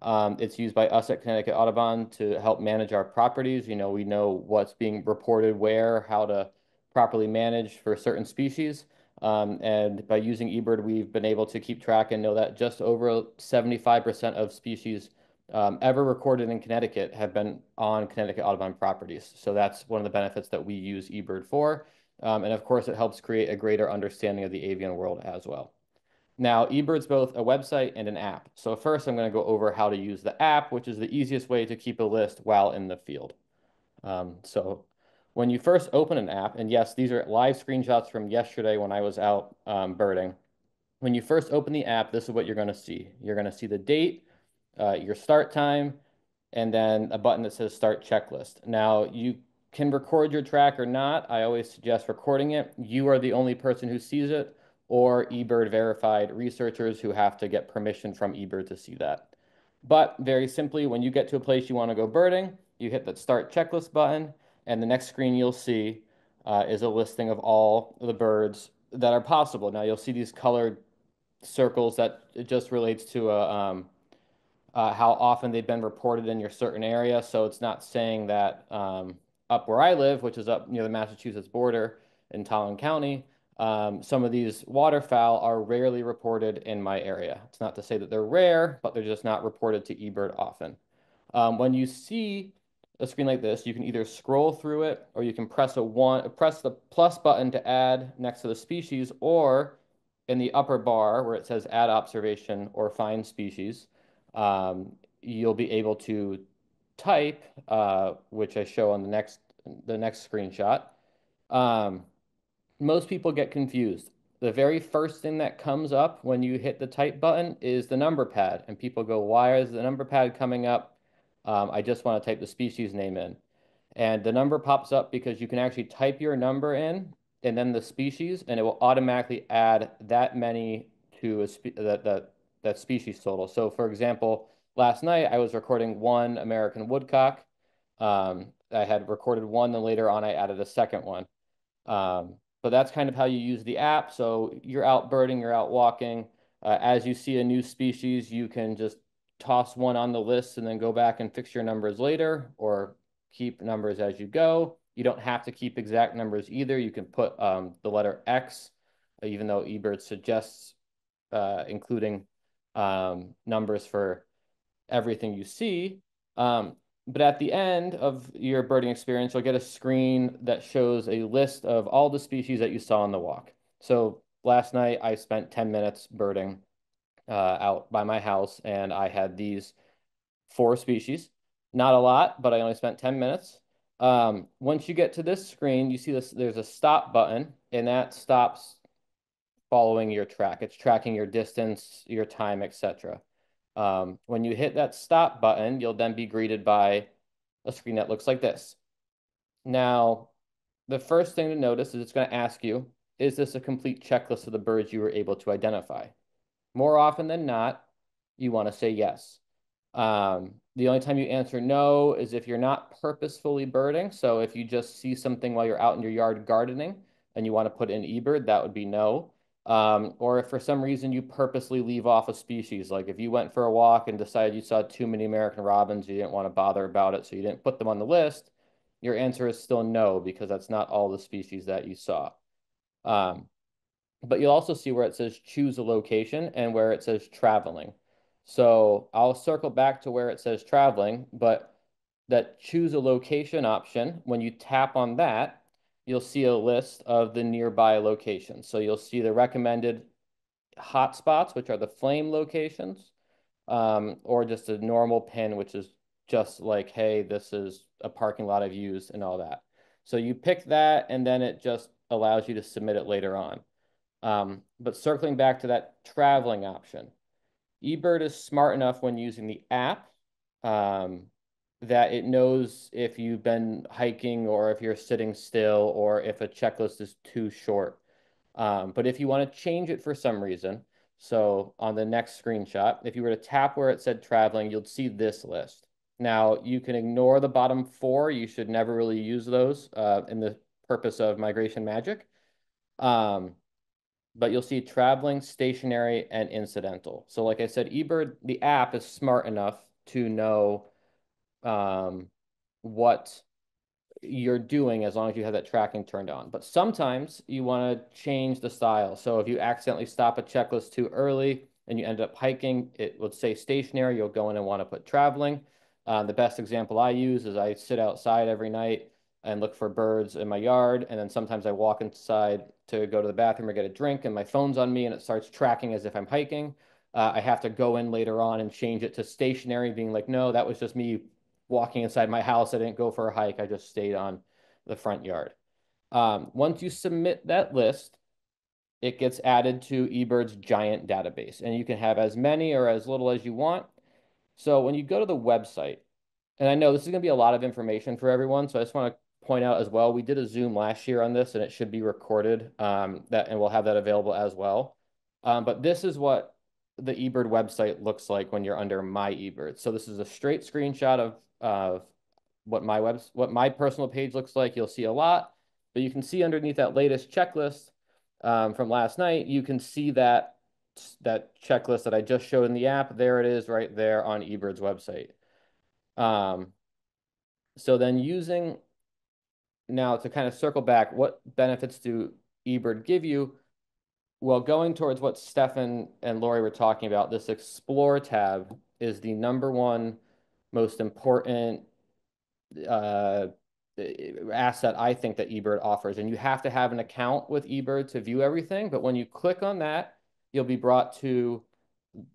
It's used by us at Connecticut Audubon to help manage our properties. You know, we know what's being reported where, how to properly manage for certain species. And by using eBird, we've been able to keep track and know that just over 75% of species ever recorded in Connecticut have been on Connecticut Audubon properties. So that's one of the benefits that we use eBird for. And of course, it helps create a greater understanding of the avian world as well. Now, eBird's both a website and an app. So first, I'm going to go over how to use the app, which is the easiest way to keep a list while in the field. So when you first open an app, and yes, these are live screenshots from yesterday when I was out birding. When you first open the app, this is what you're going to see. You're going to see the date, your start time, and then a button that says Start Checklist. Now, you can record your track or not. I always suggest recording it. You are the only person who sees it, or eBird verified researchers who have to get permission from eBird to see that. But very simply, when you get to a place you want to go birding, you hit that start checklist button, and the next screen you'll see is a listing of all the birds that are possible. Now you'll see these colored circles that it just relates to how often they've been reported in your certain area. So it's not saying that up where I live, which is up near the Massachusetts border in Tolland County, some of these waterfowl are rarely reported in my area. It's not to say that they're rare, but they're just not reported to eBird often. When you see a screen like this, you can either scroll through it, or you can press the plus button to add next to the species, or in the upper bar where it says add observation or find species, you'll be able to type, which I show on the next screenshot. Most people get confused. The very first thing that comes up when you hit the type button is the number pad, and people go, "Why is the number pad coming up? I just want to type the species name in." And the number pops up because you can actually type your number in and then the species, and it will automatically add that many to that species total. So, for example, last night I was recording one American woodcock. I had recorded one, and later on I added a second one. But that's kind of how you use the app. So you're out birding, you're out walking. As you see a new species, you can just toss one on the list and then go back and fix your numbers later, or keep numbers as you go. You don't have to keep exact numbers either. You can put the letter X, even though eBird suggests including numbers for everything you see. But at the end of your birding experience, you'll get a screen that shows a list of all the species that you saw on the walk. So last night I spent 10 minutes birding out by my house, and I had these 4 species. Not a lot, but I only spent 10 minutes. Once you get to this screen, you see this, there's a stop button, and that stops following your track. It's tracking your distance, your time, etc. When you hit that stop button, you'll then be greeted by a screen that looks like this. Now, the first thing to notice is it's going to ask you, is this a complete checklist of the birds you were able to identify? More often than not, you want to say yes. The only time you answer no is if you're not purposefully birding. So if you just see something while you're out in your yard gardening and you want to put in eBird, that would be no. Or if for some reason you purposely leave off a species, like if you went for a walk and decided you saw too many American robins, you didn't want to bother about it, so you didn't put them on the list, your answer is still no, because that's not all the species that you saw. But you'll also see where it says choose a location and where it says traveling. So I'll circle back to where it says traveling, but that choose a location option, when you tap on that, you'll see a list of the nearby locations. So you'll see the recommended hotspots, which are the flame locations, or just a normal pin, which is just like, hey, this is a parking lot I've used and all that. So you pick that, and then it just allows you to submit it later on. But circling back to that traveling option, eBird is smart enough when using the app that it knows if you've been hiking, or if you're sitting still, or if a checklist is too short. But if you want to change it for some reason, so on the next screenshot, if you were to tap where it said traveling, you'll see this list. Now, you can ignore the bottom 4. You should never really use those in the purpose of migration magic. But you'll see traveling, stationary, and incidental. So like I said, eBird, the app, is smart enough to know what you're doing as long as you have that tracking turned on. But sometimes you want to change the style. So if you accidentally stop a checklist too early and you end up hiking, it will say stationary. You'll go in and want to put traveling. The best example I use is I sit outside every night and look for birds in my yard. And then sometimes I walk inside to go to the bathroom or get a drink, and my phone's on me and it starts tracking as if I'm hiking. I have to go in later on and change it to stationary, being like, no, that was just me walking inside my house. I didn't go for a hike. I just stayed on the front yard. Once you submit that list, it gets added to eBird's giant database, and you can have as many or as little as you want. So when you go to the website, and I know this is going to be a lot of information for everyone, so I just want to point out as well, we did a Zoom last year on this, and it should be recorded, and we'll have that available as well. But this is what the eBird website looks like when you're under My eBird. So this is a straight screenshot of what my personal page looks like. You'll see a lot, but you can see underneath that latest checklist from last night, you can see that checklist that I just showed in the app. There it is right there on eBird's website. So then using now to kind of circle back, what benefits do eBird give you? Well, going towards what Stefan and Lori were talking about, this Explore tab is the #1 most important uh, asset I think that eBird offers. And you have to have an account with eBird to view everything. But when you click on that, you'll be brought to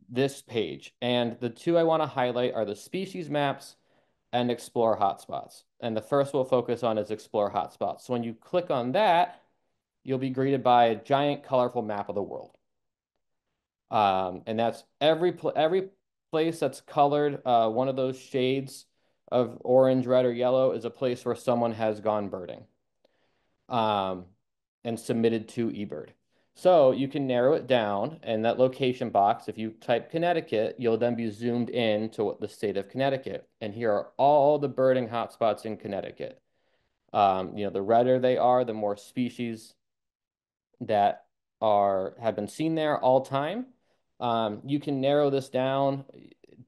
this page. And the two I want to highlight are the species maps and explore hotspots. And the first we'll focus on is explore hotspots. So when you click on that, you'll be greeted by a giant colorful map of the world. And that's every place that's colored one of those shades of orange, red, or yellow is a place where someone has gone birding and submitted to eBird. So you can narrow it down, and that location box, if you type Connecticut, you'll then be zoomed in to the state of Connecticut. And here are all the birding hotspots in Connecticut. The redder they are, the more species that have been seen there all time. You can narrow this down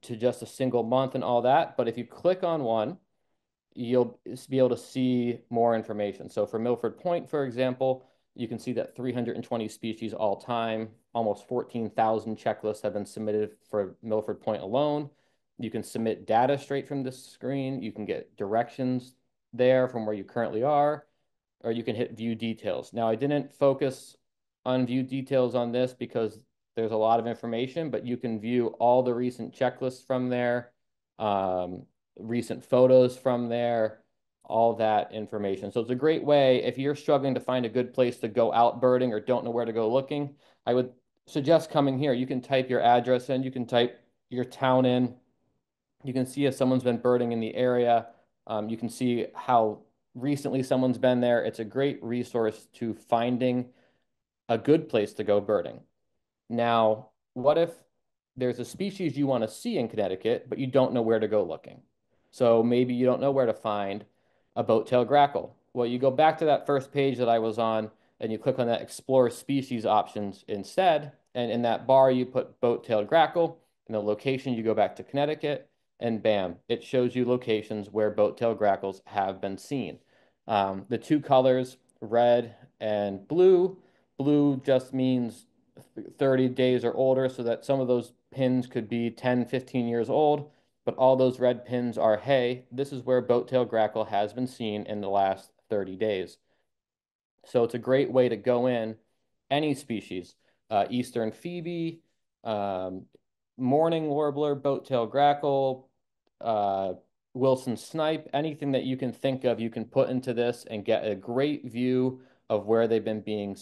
to just a single month and all that, but if you click on one, you'll be able to see more information. So for Milford Point, for example, you can see that 320 species all time, almost 14,000 checklists have been submitted for Milford Point alone. You can submit data straight from this screen. You can get directions there from where you currently are, or you can hit view details. Now, I didn't focus on view details on this because there's a lot of information, but you can view all the recent checklists from there, recent photos from there, all that information. So it's a great way if you're struggling to find a good place to go out birding or don't know where to go looking. I would suggest coming here. You can type your address in, you can type your town in. You can see if someone's been birding in the area. You can see how recently someone's been there. It's a great resource to finding a good place to go birding. Now, what if there's a species you want to see in Connecticut, but you don't know where to go looking? So maybe you don't know where to find a boat-tailed grackle. Well, you go back to that first page that I was on, and you click on that Explore Species options instead. And in that bar, you put boat-tailed grackle. In the location, you go back to Connecticut, and bam, it shows you locations where boat-tailed grackles have been seen. The two colors, red and blue, blue just means 30 days or older, so that some of those pins could be 10, 15 years old, but all those red pins are, hey, this is where boat-tailed grackle has been seen in the last 30 days. So it's a great way to go in any species, eastern phoebe, mourning warbler, boat-tailed grackle, Wilson snipe, anything that you can think of, you can put into this and get a great view of where they've been being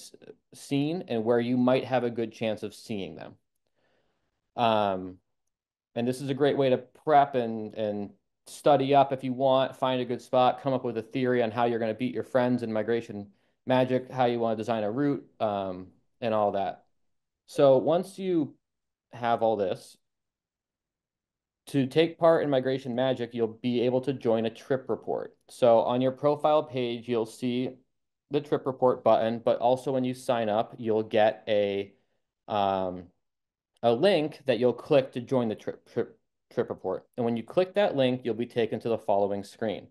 seen and where you might have a good chance of seeing them. And this is a great way to prep and study up if you want, find a good spot, come up with a theory on how you're going to beat your friends in Migration Magic, how you want to design a route, and all that. So once you have all this, to take part in Migration Magic, you'll be able to join a trip report. So on your profile page, you'll see the trip report button, but also when you sign up, you'll get a link that you'll click to join the trip report. And when you click that link, you'll be taken to the following screen.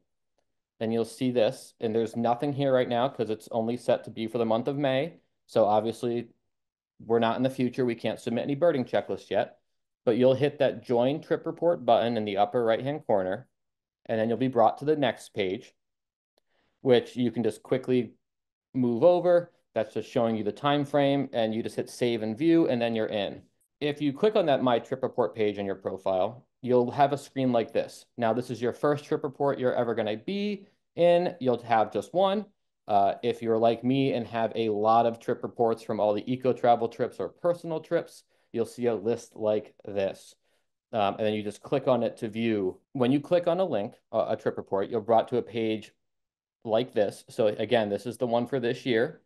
And you'll see this, and there's nothing here right now because it's only set to be for the month of May. So obviously, we're not in the future. We can't submit any birding checklists yet. But you'll hit that Join Trip Report button in the upper right-hand corner, and then you'll be brought to the next page, which you can just quickly move over. That's just showing you the time frame, and you just hit Save and View, and then you're in. If you click on that My Trip Report page in your profile, you'll have a screen like this. Now, this is your first trip report you're ever going to be in. You'll have just one. If you're like me and have a lot of trip reports from all the eco travel trips or personal trips, you'll see a list like this. And then you just click on it to view. When you click on a link, a trip report, you're brought to a page like this. So again, this is the one for this year.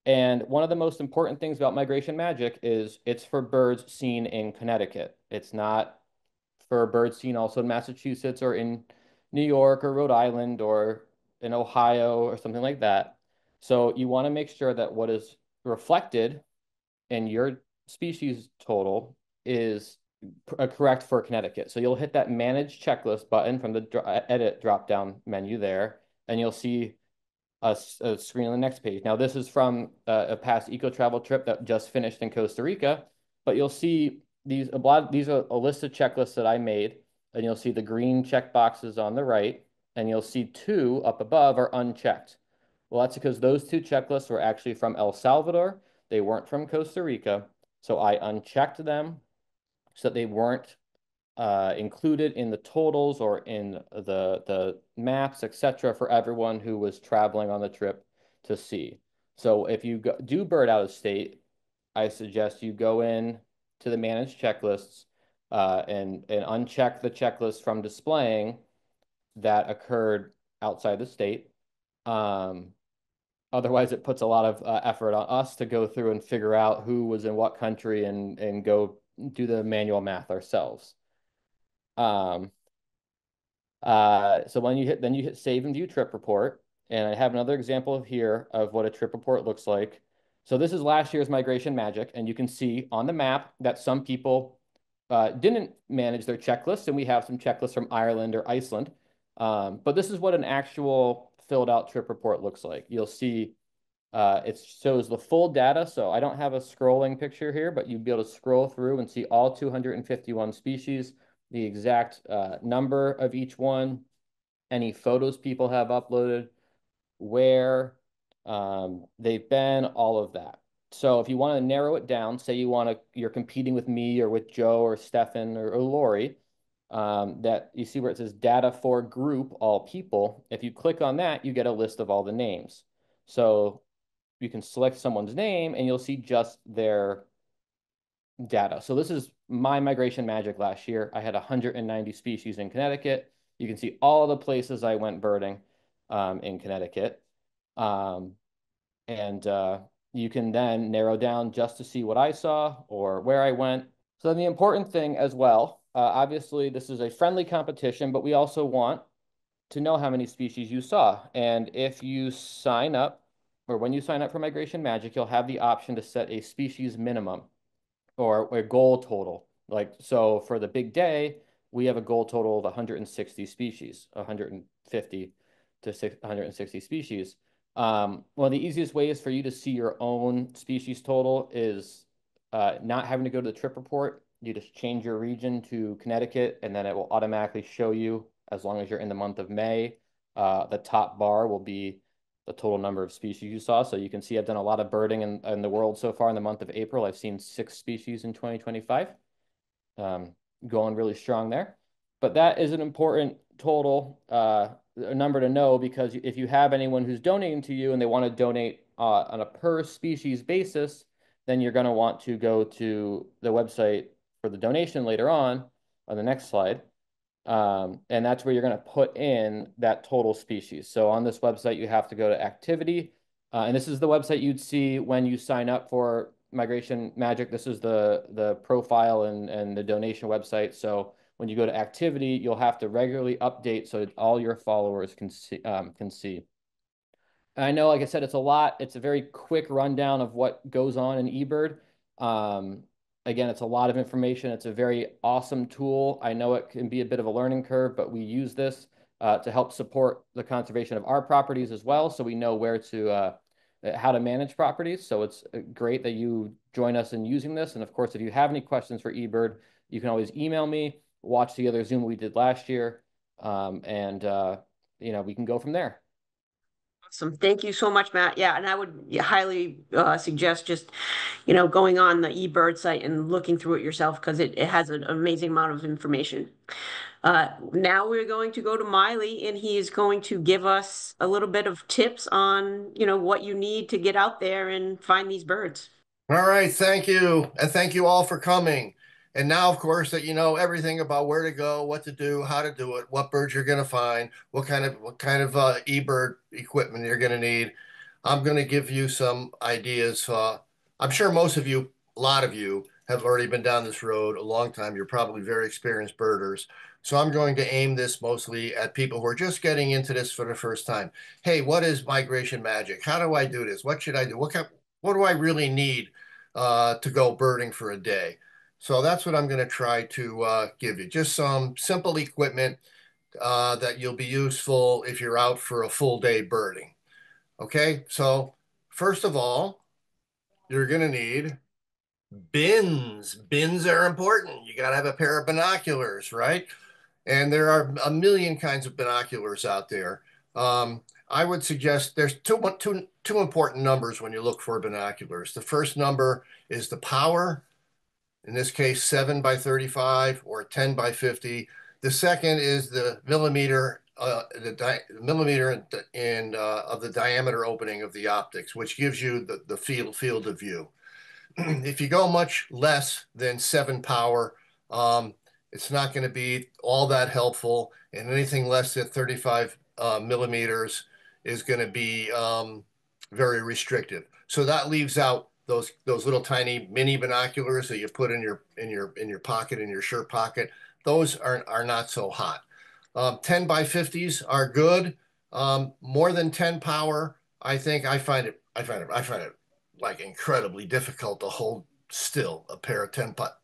And one of the most important things about Migration Magic is it's for birds seen in Connecticut. It's not for birds seen also in Massachusetts or in New York or Rhode Island or in Ohio or something like that. So you want to make sure that what is reflected in your species total is correct for Connecticut. So you'll hit that Manage Checklist button from the Edit drop-down menu there, and you'll see a screen on the next page. Now, this is from a past eco travel trip that just finished in Costa Rica, but you'll see these are a list of checklists that I made, and you'll see the green check boxes on the right, and you'll see two up above are unchecked. Well, that's because those two checklists were actually from El Salvador. They weren't from Costa Rica. So I unchecked them so that they weren't included in the totals or in the maps, etc., for everyone who was traveling on the trip to see. So if you do bird out of state, I suggest you go in to the manage checklists and uncheck the checklist from displaying that occurred outside the state. Otherwise, it puts a lot of effort on us to go through and figure out who was in what country and go do the manual math ourselves. Um, so when you hit, then you hit save and view trip report. And I have another example here of what a trip report looks like. So this is last year's Migration Magic, and you can see on the map that some people didn't manage their checklists, and we have some checklists from Ireland or Iceland. But this is what an actual filled out trip report looks like. You'll see it shows the full data. So I don't have a scrolling picture here, but you'd be able to scroll through and see all 251 species, the exact number of each one, any photos people have uploaded, where they've been, all of that. So if you want to narrow it down, say you're competing with me or with Joe or Stefan or Lori, that you see where it says data for group, all people. If you click on that, you get a list of all the names. So you can select someone's name and you'll see just their data. So this is my Migration Magic last year. I had 190 species in Connecticut. You can see all the places I went birding in Connecticut. And you can then narrow down just to see what I saw or where I went. So then the important thing as well, obviously this is a friendly competition, but we also want to know how many species you saw. And if you sign up, or when you sign up for Migration Magic, you'll have the option to set a species minimum or a goal total. Like, so for the big day, we have a goal total of 160 species, 150 to 160 species. One of the easiest ways for you to see your own species total is not having to go to the trip report. You just change your region to Connecticut, and then it will automatically show you as long as you're in the month of May. The top bar will be the total number of species you saw. So you can see I've done a lot of birding in the world so far in the month of April. I've seen 6 species in 2025. Going really strong there. But that is an important total number to know, because if you have anyone who's donating to you and they want to donate on a per species basis, then you're going to want to go to the website for the donation later on the next slide. And that's where you're going to put in that total species. So on this website, you have to go to activity. And this is the website you'd see when you sign up for Migration Magic. This is the profile and the donation website. So when you go to activity, you'll have to regularly update so that all your followers can see. And I know, like I said, it's a lot. It's a very quick rundown of what goes on in eBird. Again, it's a lot of information. It's a very awesome tool. I know it can be a bit of a learning curve, but we use this to help support the conservation of our properties as well, so we know where to how to manage properties. So it's great that you join us in using this. And of course, if you have any questions for eBird, you can always email me, watch the other Zoom we did last year, and we can go from there. Awesome. Thank you so much, Matt. Yeah, and I would highly suggest just, going on the eBird site and looking through it yourself, because it has an amazing amount of information. Now we're going to go to Miley, and he is going to give us a little bit of tips on, what you need to get out there and find these birds. All right, thank you. And thank you all for coming. And now, of course, that you know everything about where to go, what to do, how to do it, what birds you're going to find, what kind of eBird equipment you're going to need. I'm going to give you some ideas. I'm sure most of you, a lot of you, have already been down this road a long time. You're probably very experienced birders. So I'm going to aim this mostly at people who are just getting into this for the first time. Hey, what is migration magic? How do I do this? What should I do? What do I really need to go birding for a day? So that's what I'm going to try to give you. Just some simple equipment that you'll be useful if you're out for a full day birding. Okay, so first of all, you're going to need bins. Bins are important. You got to have a pair of binoculars, right? And there are a million kinds of binoculars out there. I would suggest there's two important numbers when you look for binoculars. The first number is the power, in this case, 7 by 35 or 10 by 50. The second is the millimeter, millimeter of the diameter opening of the optics, which gives you the field of view. If you go much less than 7 power, it's not going to be all that helpful, and anything less than 35 millimeters is going to be very restrictive. So that leaves out those little tiny mini binoculars that you put in your pocket, in your shirt pocket. Those are not so hot. 10 by 50s are good. More than 10 power, I find it like incredibly difficult to hold still a pair of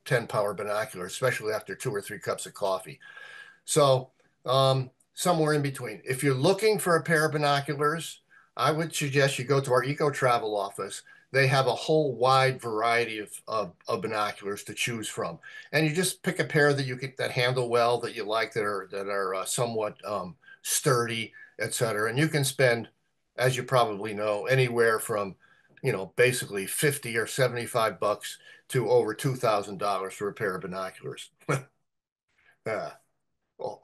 10 power binoculars, especially after 2 or 3 cups of coffee. So somewhere in between. If you're looking for a pair of binoculars, I would suggest you go to our Eco Travel office. They have a whole wide variety of binoculars to choose from, and you just pick a pair that handle well, that you like, that are somewhat sturdy, etc. And you can spend, as you probably know, anywhere from basically 50 or 75 bucks to over $2,000 for a pair of binoculars. Well,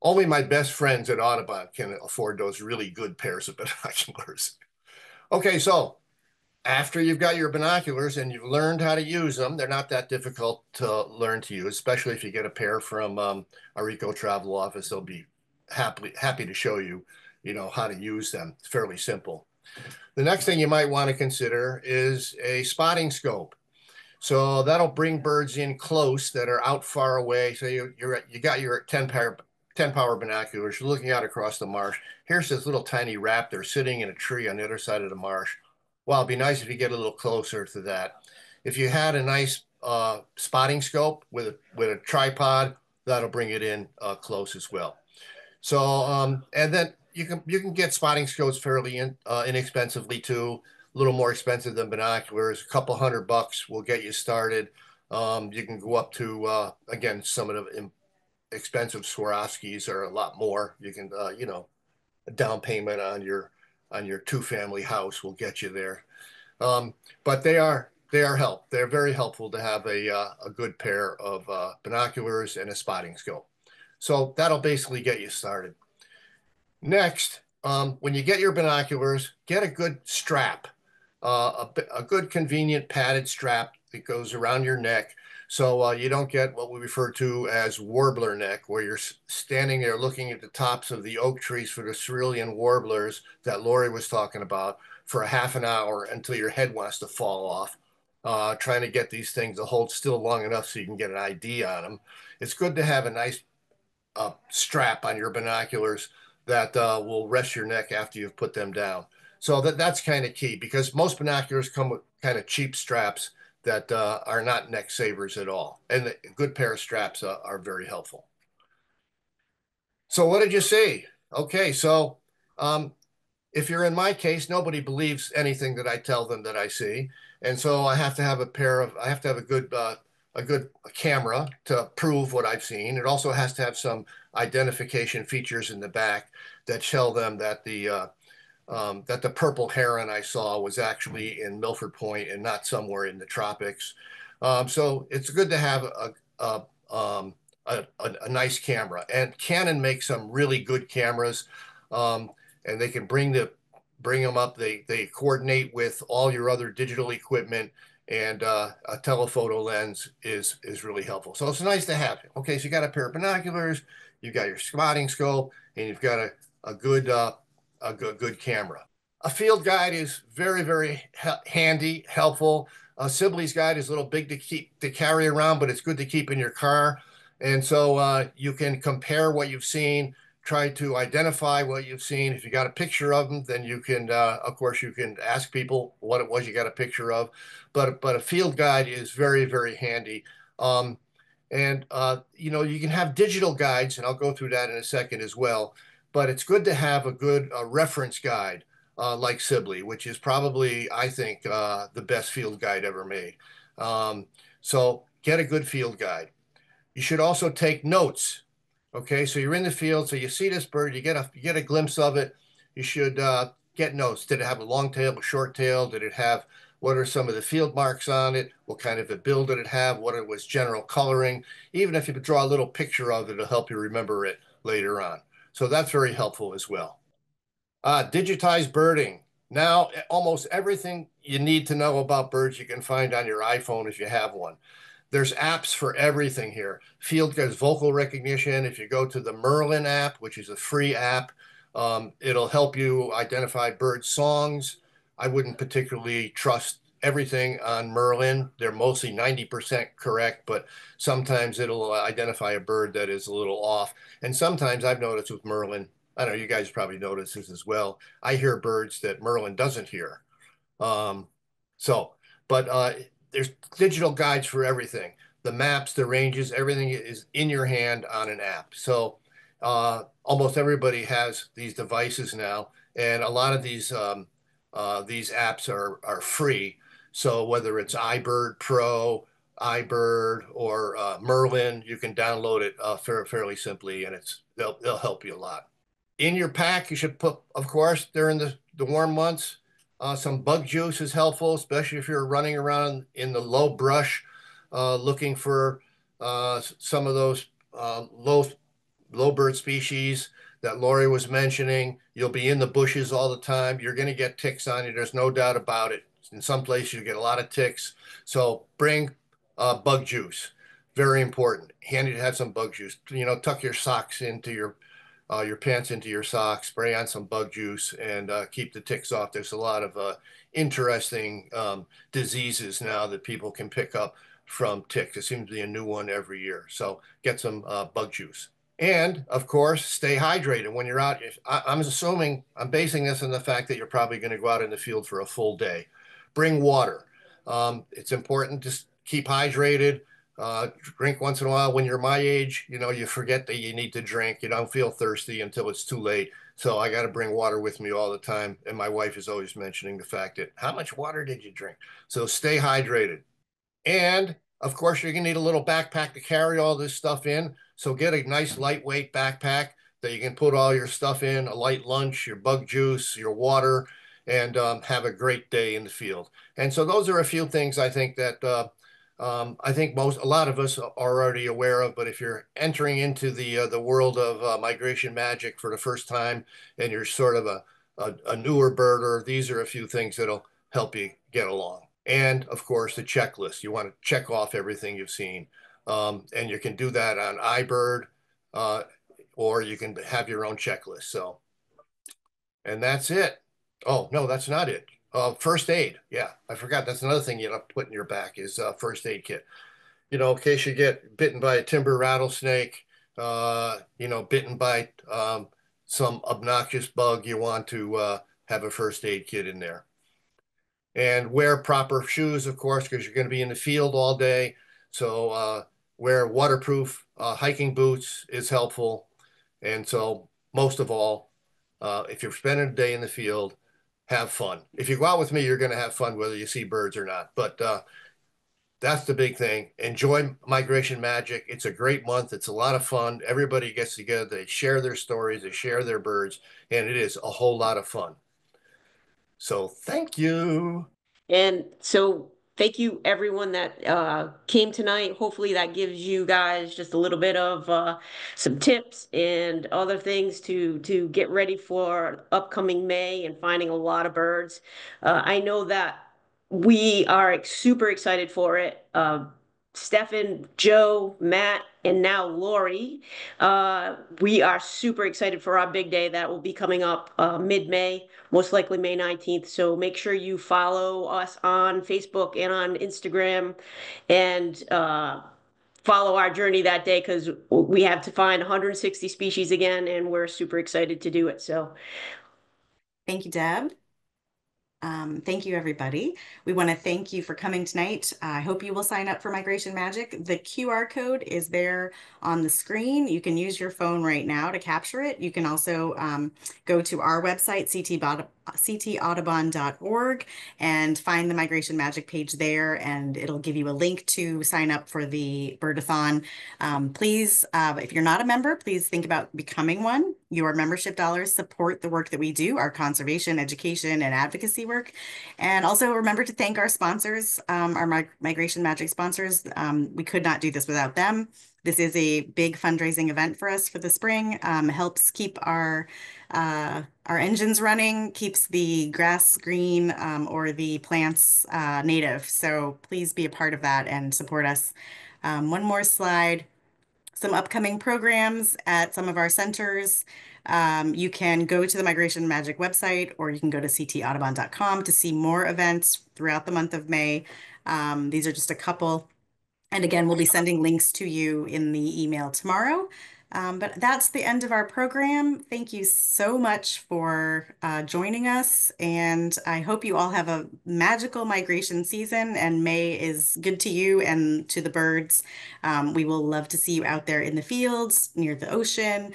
only my best friends at Audubon can afford those really good pairs of binoculars. Okay, so after you've got your binoculars and you've learned how to use them, they're not that difficult to learn to use, especially if you get a pair from our Eco Travel office. They'll be happy to show you, how to use them. It's fairly simple. The next thing you might want to consider is a spotting scope. So that'll bring birds in close that are out far away. So you got your 10 power binoculars. You're looking out across the marsh. Here's this little tiny raptor sitting in a tree on the other side of the marsh. Well, it'd be nice if you get a little closer to that. If you had a nice spotting scope with a tripod, that'll bring it in close as well. So and then you can get spotting scopes fairly inexpensively too. A little more expensive than binoculars. A couple $100 will get you started. You can go up to again, some of the expensive Swarovskis are a lot more. You can a down payment on your 2-family house will get you there. But they're very helpful to have a good pair of binoculars and a spotting scope. So that'll basically get you started. Next, when you get your binoculars, get a good strap, a good convenient padded strap that goes around your neck, so you don't get what we refer to as warbler neck, where you're standing there looking at the tops of the oak trees for the cerulean warblers that Lori was talking about for a half an hour until your head wants to fall off, trying to get these things to hold still long enough so you can get an ID on them. It's good to have a nice strap on your binoculars that will rest your neck after you've put them down. So that's kind of key, because most binoculars come with kind of cheap straps that are not neck savers at all. And a good pair of straps are very helpful. So what did you see? Okay, so if you're in my case, nobody believes anything that I tell them that I see. And so I have to have a good camera to prove what I've seen. It also has to have some identification features in the back that tell them that the purple heron I saw was actually in Milford Point and not somewhere in the tropics. So it's good to have a nice camera. And Canon makes some really good cameras, and they can bring them up. They coordinate with all your other digital equipment, and a telephoto lens is really helpful. So it's nice to have. Okay, so you got a pair of binoculars, you've got your spotting scope, and you've got a good camera. A field guide is very handy, helpful. A Sibley's guide is a little big to carry around, but it's good to keep in your car. And so you can compare what you've seen, try to identify what you've seen. If you got a picture of them, then you can, of course, you can ask people what it was you got a picture of. But a field guide is very handy. Um, and you can have digital guides, and I'll go through that in a second as well. But it's good to have a good reference guide like Sibley, which is probably, I think, the best field guide ever made. Um, so get a good field guide. You should also take notes. Okay, so you're in the field, so you see this bird, you get a glimpse of it. You should get notes. Did it have a long tail, a short tail? Did it have what are some of the field marks on it? What kind of a bill did it have? What it was general coloring? Even if you draw a little picture of it, it'll help you remember it later on. So that's very helpful as well. Digitized birding. Now, almost everything you need to know about birds you can find on your iPhone if you have one. There's apps for everything here. Field gets vocal recognition. If you go to the Merlin app, which is a free app, it'll help you identify bird songs. I wouldn't particularly trust everything on Merlin. They're mostly 90% correct, but sometimes it'll identify a bird that is a little off. And sometimes I've noticed with Merlin, I don't know, you guys probably notice this as well. I hear birds that Merlin doesn't hear. Um, so, but there's digital guides for everything. The maps, the ranges, everything is in your hand on an app. So almost everybody has these devices now, and a lot of these apps are free. So whether it's iBird Pro, iBird, or Merlin, you can download it fairly simply, and they'll help you a lot. In your pack, you should put, of course, during the warm months, some bug juice is helpful, especially if you're running around in the low brush, looking for some of those low bird species that Lori was mentioning. You'll be in the bushes all the time. You're going to get ticks on you. There's no doubt about it. In some places, you get a lot of ticks. So bring bug juice. Very important. Handy to have some bug juice. Tuck your socks into your pants into your socks, spray on some bug juice, and keep the ticks off. There's a lot of interesting diseases now that people can pick up from ticks. There seems to be a new one every year. So get some bug juice. And of course, stay hydrated when you're out. I'm basing this on the fact that you're probably going to go out in the field for a full day. Bring water. It's important to keep hydrated. Drink once in a while. When you're my age, you forget that you need to drink. You don't feel thirsty until it's too late. So I got to bring water with me all the time. And my wife is always mentioning the fact that how much water did you drink? So stay hydrated. And of course, you're going to need a little backpack to carry all this stuff in. So get a nice lightweight backpack that you can put all your stuff in, a light lunch, your bug juice, your water, and have a great day in the field. And so those are a few things I think that I think a lot of us are already aware of. But if you're entering into the world of migration magic for the first time, and you're sort of a newer birder, these are a few things that'll help you get along. And of course, the checklist. You want to check off everything you've seen. And you can do that on iBird, or you can have your own checklist. So, and that's it. Oh, no, that's not it. First aid. Yeah, I forgot. That's another thing you have to put in your back is first aid kit. In case you get bitten by a timber rattlesnake, bitten by some obnoxious bug, you want to have a first aid kit in there. And wear proper shoes, of course, because you're going to be in the field all day. So wear waterproof hiking boots is helpful. And so most of all, if you're spending a day in the field, have fun. If you go out with me, you're going to have fun whether you see birds or not. But that's the big thing. Enjoy Migration Magic. It's a great month. It's a lot of fun. Everybody gets together. They share their stories. They share their birds. And it is a whole lot of fun. So thank you. And so thank you everyone that came tonight. Hopefully that gives you guys just a little bit of some tips and other things to get ready for upcoming May and finding a lot of birds. I know that we are super excited for it. Stefan, Joe, Matt, and now Lori. We are super excited for our big day that will be coming up mid-May, most likely May 19th. So make sure you follow us on Facebook and on Instagram and follow our journey that day because we have to find 160 species again, and we're super excited to do it. So Thank you, Deb. Thank you, everybody. We want to thank you for coming tonight. I hope you will sign up for Migration Magic. The QR code is there on the screen. You can use your phone right now to capture it. You can also go to our website, ctaudubon.org, and find the Migration Magic page there, and it'll give you a link to sign up for the Birdathon. Please, if you're not a member, please think about becoming one. Your membership dollars support the work that we do, our conservation, education, and advocacy work. And also remember to thank our sponsors, our Migration Magic sponsors. We could not do this without them. This is a big fundraising event for us for the spring. Helps keep our engines running, keeps the grass green or the plants native. So please be a part of that and support us. One more slide. Some upcoming programs at some of our centers. You can go to the Migration Magic website or you can go to ctaudubon.com to see more events throughout the month of May. These are just a couple. And again, we'll be sending links to you in the email tomorrow. But that's the end of our program. Thank you so much for joining us. And I hope you all have a magical migration season and May is good to you and to the birds. We will love to see you out there in the fields, near the ocean,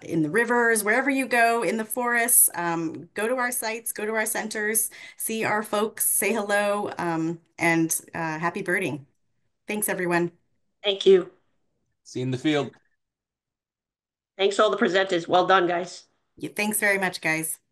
in the rivers, wherever you go, in the forests. Go to our sites, go to our centers, see our folks, say hello, and happy birding. Thanks, everyone. thank you. See you in the field. Thanks all the presenters. Well done, guys. Yeah, thanks very much, guys.